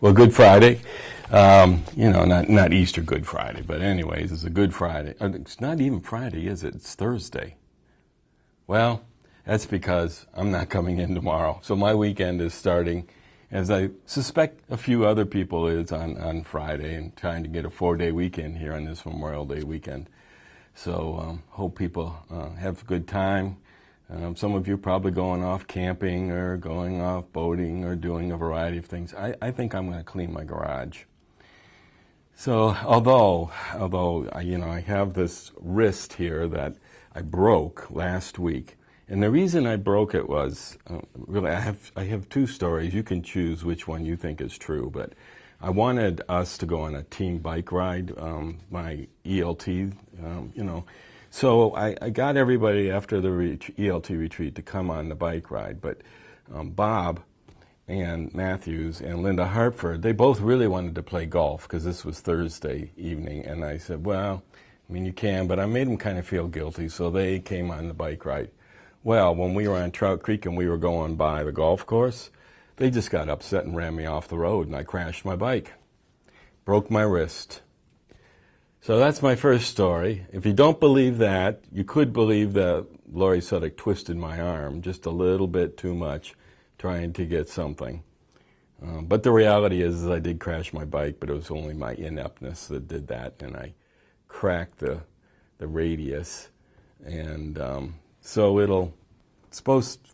Well, Good Friday. Not Easter Good Friday, but anyways, it's a Good Friday. It's not even Friday, is it? It's Thursday. Well, that's because I'm not coming in tomorrow. So my weekend is starting, as I suspect a few other people is, on Friday, and trying to get a 4-day weekend here on this Memorial Day weekend. So hope people have a good time. Some of you are probably going off camping or going off boating or doing a variety of things. I think I'm going to clean my garage. So although I have this wrist here that I broke last week, and the reason I broke it was really I have two stories. You can choose which one you think is true, but I wanted us to go on a team bike ride, my ELT, So I got everybody after the ELT retreat to come on the bike ride, but Bob and Matthews and Linda Hartford, they both really wanted to play golf because this was Thursday evening, and I said, well, I mean, you can, but I made them kind of feel guilty, so they came on the bike ride. Well, when we were on Trout Creek and we were going by the golf course, they just got upset and ran me off the road, and I crashed my bike, broke my wrist. So that's my first story. If you don't believe that, you could believe that Laurie Suddick twisted my arm just a little bit too much trying to get something. But the reality is I did crash my bike, but it was only my ineptness that did that, and I cracked the radius. And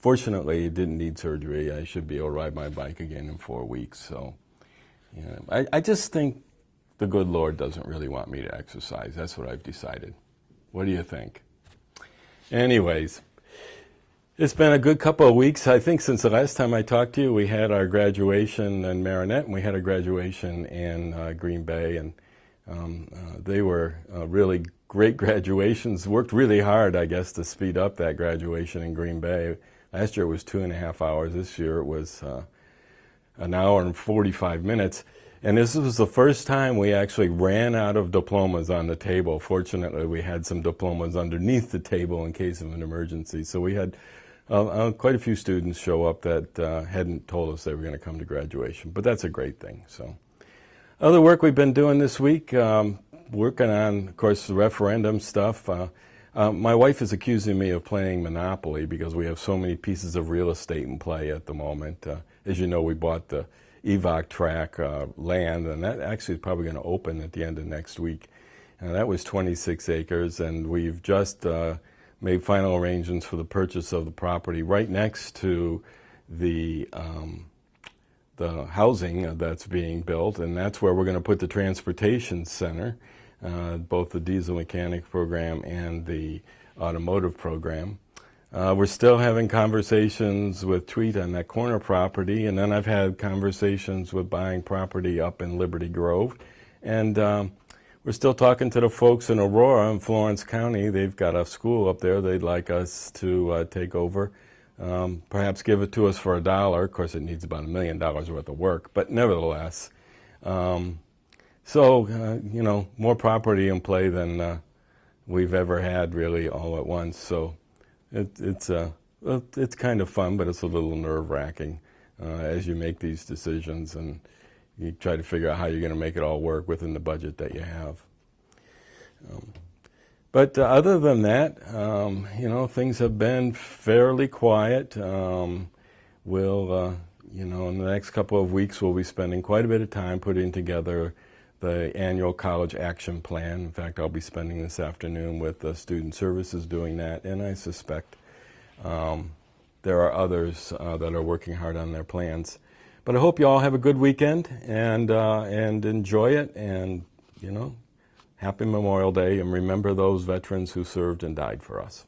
fortunately, it didn't need surgery. I should be able to ride my bike again in 4 weeks. So I just think the good Lord doesn't really want me to exercise. That's what I've decided. What do you think? Anyways, it's been a good couple of weeks. I think since the last time I talked to you, we had our graduation in Marinette, and we had a graduation in Green Bay, and they were really great graduations. Worked really hard, I guess, to speed up that graduation in Green Bay. Last year it was 2.5 hours. This year it was an hour and 45 minutes. And this was the first time we actually ran out of diplomas on the table. Fortunately, we had some diplomas underneath the table in case of an emergency. So we had quite a few students show up that hadn't told us they were going to come to graduation. But that's a great thing. So, other work we've been doing this week, working on, of course, the referendum stuff. My wife is accusing me of playing Monopoly because we have so many pieces of real estate in play at the moment. As you know, we bought the EVOC track land, and that actually is probably going to open at the end of next week. That was 26 acres, and we've just made final arrangements for the purchase of the property right next to the housing that's being built, and that's where we're going to put the transportation center, both the diesel mechanic program and the automotive program. We're still having conversations with Tweet on that corner property, and then I've had conversations with buying property up in Liberty Grove. And we're still talking to the folks in Aurora and Florence County. They've got a school up there they'd like us to take over, perhaps give it to us for $1. Of course, it needs about $1 million worth of work, but nevertheless. More property in play than we've ever had, really, all at once. So it's kind of fun, but it's a little nerve-wracking as you make these decisions and you try to figure out how you're going to make it all work within the budget that you have. But other than that, things have been fairly quiet. In the next couple of weeks, we'll be spending quite a bit of time putting together the annual college action plan. In fact, I'll be spending this afternoon with Student Services doing that, and I suspect there are others that are working hard on their plans. But I hope you all have a good weekend and enjoy it, and happy Memorial Day, and remember those veterans who served and died for us.